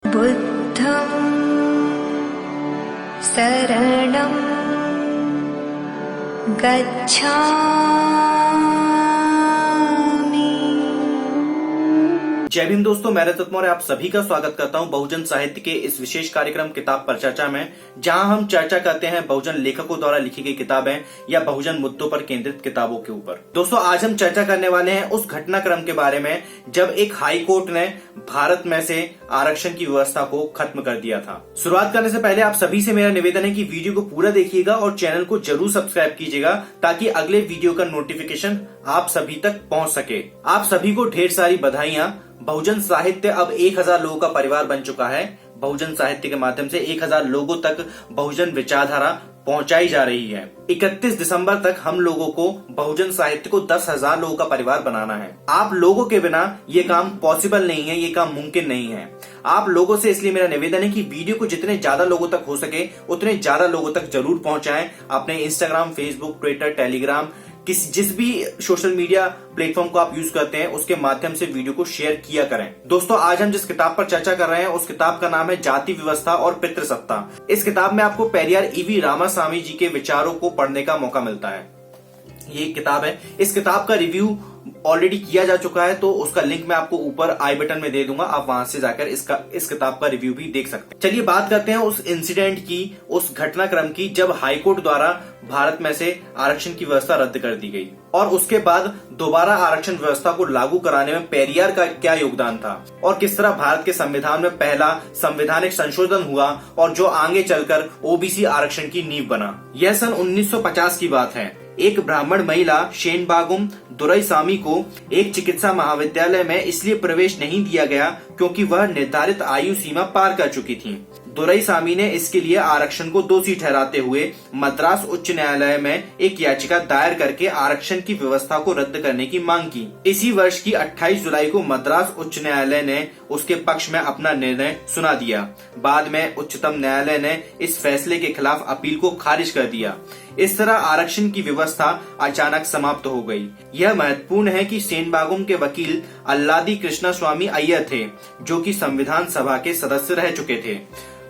बुद्धं शरणं गच्छामि। जय भीम दोस्तों, मैं रजत मौर्य आप सभी का स्वागत करता हूं बहुजन साहित्य के इस विशेष कार्यक्रम किताब पर चर्चा में, जहां हम चर्चा करते हैं बहुजन लेखकों द्वारा लिखी गई किताबें या बहुजन मुद्दों पर केंद्रित किताबों के ऊपर। दोस्तों, आज हम चर्चा करने वाले हैं उस घटनाक्रम के बारे में जब एक हाई कोर्ट ने भारत में से आरक्षण की व्यवस्था को खत्म कर दिया था। शुरुआत करने से पहले आप सभी से मेरा निवेदन है कि वीडियो को पूरा देखिएगा और चैनल को जरूर सब्सक्राइब कीजिएगा ताकि अगले वीडियो का नोटिफिकेशन आप सभी तक पहुंच सके। आप सभी को ढेर सारी बधाइयां। बहुजन साहित्य अब 1000 लोगों का परिवार बन चुका है। बहुजन साहित्य के माध्यम से 1000 लोगों तक बहुजन विचारधारा पहुंचाई जा रही है। 31 दिसंबर तक हम लोगों को बहुजन साहित्य को 10,000 लोगों का परिवार बनाना है। आप लोगों के बिना ये काम पॉसिबल नहीं है, ये काम मुमकिन नहीं है। आप लोगों से इसलिए मेरा निवेदन है कि वीडियो को जितने ज्यादा लोगों तक हो सके उतने ज्यादा लोगों तक जरूर पहुंचाएं। अपने इंस्टाग्राम, फेसबुक, ट्विटर, टेलीग्राम, जिस भी सोशल मीडिया प्लेटफॉर्म को आप यूज करते हैं उसके माध्यम से वीडियो को शेयर किया करें। दोस्तों, आज हम जिस किताब पर चर्चा कर रहे हैं उस किताब का नाम है जाति व्यवस्था और पितृसत्ता। इस किताब में आपको पेरियार ईवी रामास्वामी जी के विचारों को पढ़ने का मौका मिलता है। ये किताब है, इस किताब का रिव्यू ऑलरेडी किया जा चुका है, तो उसका लिंक मैं आपको ऊपर आई बटन में दे दूंगा। आप वहां से जाकर इस किताब का रिव्यू भी देख सकते हैं। चलिए बात करते हैं उस इंसिडेंट की, उस घटनाक्रम की जब हाईकोर्ट द्वारा भारत में से आरक्षण की व्यवस्था रद्द कर दी गई और उसके बाद दोबारा आरक्षण व्यवस्था को लागू कराने में पेरियार का क्या योगदान था और किस तरह भारत के संविधान में पहला संवैधानिक संशोधन हुआ और जो आगे चलकर ओबीसी आरक्षण की नींव बना। यह सन 1950 की बात है। एक ब्राह्मण महिला शेनबागुम दुरईसामी को एक चिकित्सा महाविद्यालय में इसलिए प्रवेश नहीं दिया गया क्योंकि वह निर्धारित आयु सीमा पार कर चुकी थी। दुरईसामी ने इसके लिए आरक्षण को दोषी ठहराते हुए मद्रास उच्च न्यायालय में एक याचिका दायर करके आरक्षण की व्यवस्था को रद्द करने की मांग की। इसी वर्ष की 28 जुलाई को मद्रास उच्च न्यायालय ने उसके पक्ष में अपना निर्णय सुना दिया। बाद में उच्चतम न्यायालय ने इस फैसले के खिलाफ अपील को खारिज कर दिया। इस तरह आरक्षण की व्यवस्था अचानक समाप्त हो गई। यह महत्वपूर्ण है कि शेनबागुम के वकील अल्लादी कृष्णा स्वामी अय्यर थे, जो कि संविधान सभा के सदस्य रह चुके थे।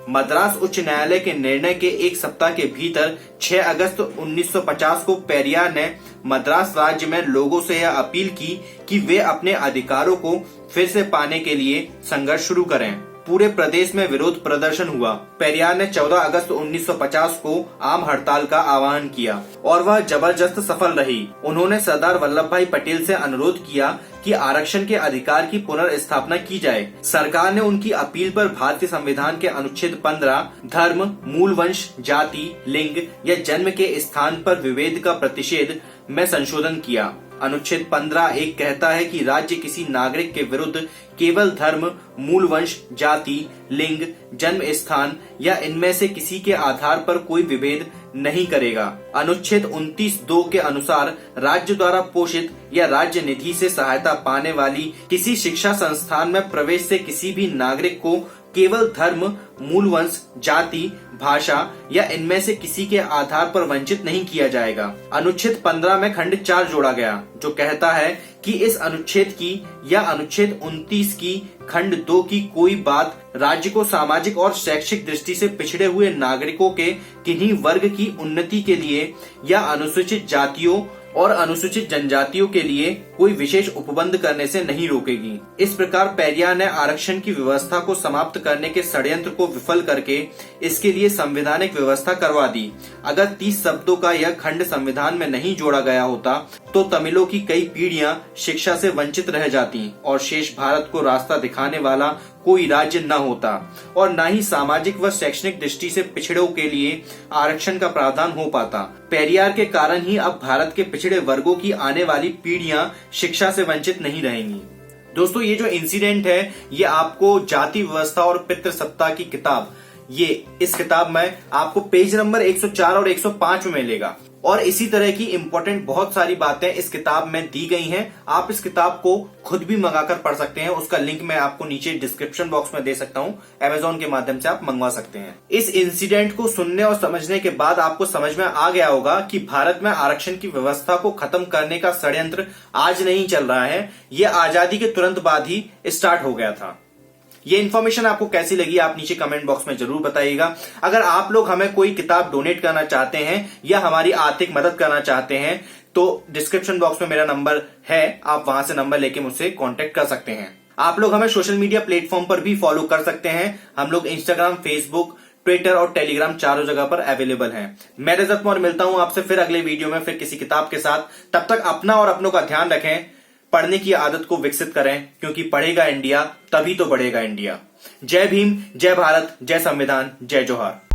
मद्रास उच्च न्यायालय के निर्णय के एक सप्ताह के भीतर 6 अगस्त 1950 को पेरियार ने मद्रास राज्य में लोगों से यह अपील की कि वे अपने अधिकारों को फिर से पाने के लिए संघर्ष शुरू करें। पूरे प्रदेश में विरोध प्रदर्शन हुआ। पेरियार ने 14 अगस्त 1950 को आम हड़ताल का आह्वान किया और वह जबरदस्त सफल रही। उन्होंने सरदार वल्लभ भाई पटेल से अनुरोध किया कि आरक्षण के अधिकार की पुनर्स्थापना की जाए। सरकार ने उनकी अपील पर भारतीय संविधान के अनुच्छेद 15 धर्म, मूल वंश, जाति, लिंग या जन्म के स्थान पर विभेद का प्रतिषेध में संशोधन किया। अनुच्छेद 15 एक कहता है कि राज्य किसी नागरिक के विरुद्ध केवल धर्म, मूल वंश, जाति, लिंग, जन्म स्थान या इनमें से किसी के आधार पर कोई विभेद नहीं करेगा। अनुच्छेद 29(2) के अनुसार राज्य द्वारा पोषित या राज्य निधि से सहायता पाने वाली किसी शिक्षा संस्थान में प्रवेश से किसी भी नागरिक को केवल धर्म, मूल वंश, जाति, भाषा या इनमें से किसी के आधार पर वंचित नहीं किया जाएगा। अनुच्छेद 15 में खंड 4 जोड़ा गया जो कहता है कि इस अनुच्छेद की या अनुच्छेद 29 की खंड 2 की कोई बात राज्य को सामाजिक और शैक्षिक दृष्टि से पिछड़े हुए नागरिकों के किन्हीं वर्ग की उन्नति के लिए या अनुसूचित जातियों और अनुसूचित जनजातियों के लिए कोई विशेष उपबंध करने से नहीं रोकेगी। इस प्रकार पेरियार ने आरक्षण की व्यवस्था को समाप्त करने के षड्यंत्र को विफल करके इसके लिए संवैधानिक व्यवस्था करवा दी। अगर 30 शब्दों का यह खंड संविधान में नहीं जोड़ा गया होता तो तमिलों की कई पीढ़ियां शिक्षा से वंचित रह जाती और शेष भारत को रास्ता दिखाने वाला कोई राज्य न होता और न ही सामाजिक व शैक्षणिक दृष्टि से पिछड़ों के लिए आरक्षण का प्रावधान हो पाता। पेरियार के कारण ही अब भारत के पिछड़े वर्गों की आने वाली पीढ़ियां शिक्षा से वंचित नहीं रहेंगी। दोस्तों, ये जो इंसिडेंट है ये आपको जाति व्यवस्था और पितृसत्ता की किताब, ये इस किताब में आपको पेज नंबर 104 और 105 में मिलेगा और इसी तरह की इंपॉर्टेंट बहुत सारी बातें इस किताब में दी गई हैं। आप इस किताब को खुद भी मंगाकर पढ़ सकते हैं। उसका लिंक मैं आपको नीचे डिस्क्रिप्शन बॉक्स में दे सकता हूं। अमेजोन के माध्यम से आप मंगवा सकते हैं। इस इंसिडेंट को सुनने और समझने के बाद आपको समझ में आ गया होगा कि भारत में आरक्षण की व्यवस्था को खत्म करने का षड्यंत्र आज नहीं चल रहा है, ये आजादी के तुरंत बाद ही स्टार्ट हो गया था। ये इन्फॉर्मेशन आपको कैसी लगी आप नीचे कमेंट बॉक्स में जरूर बताइएगा। अगर आप लोग हमें कोई किताब डोनेट करना चाहते हैं या हमारी आर्थिक मदद करना चाहते हैं तो डिस्क्रिप्शन बॉक्स में मेरा नंबर है, आप वहां से नंबर लेके मुझसे कांटेक्ट कर सकते हैं। आप लोग हमें सोशल मीडिया प्लेटफॉर्म पर भी फॉलो कर सकते हैं। हम लोग इंस्टाग्राम, फेसबुक, ट्विटर और टेलीग्राम चारों जगह पर अवेलेबल हैं। मैं रजत मौर्य मिलता हूं आपसे फिर अगले वीडियो में फिर किसी किताब के साथ। तब तक अपना और अपनों का ध्यान रखें, पढ़ने की आदत को विकसित करें, क्योंकि पढ़ेगा इंडिया तभी तो बढ़ेगा इंडिया। जय भीम, जय भारत, जय संविधान, जय जोहार।